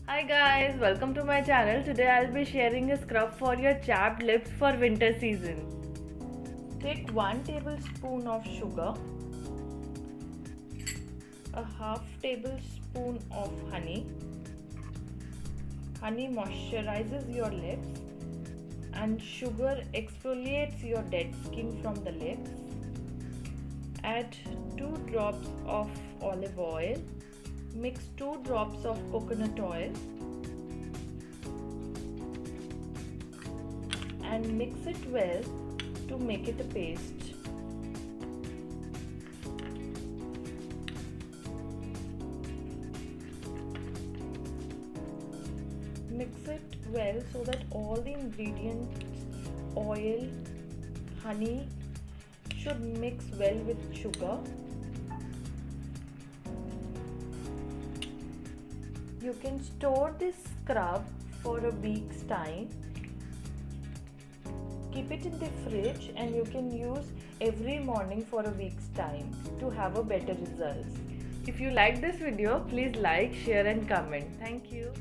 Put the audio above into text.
Hi guys, welcome to my channel. Today I'll be sharing a scrub for your chapped lips for winter season. Take 1 tablespoon of sugar, a half tablespoon of honey. Honey moisturizes your lips and sugar exfoliates your dead skin from the lips. Add 2 drops of olive oil. Mix 2 drops of coconut oil and mix it well to make it a paste. Mix it well so that all the ingredients, oil, honey, should mix well with sugar. You can store this scrub for a week's time. Keep it in the fridge and you can use every morning for a week's time to have a better results. If you like this video, please like, share and comment. Thank you.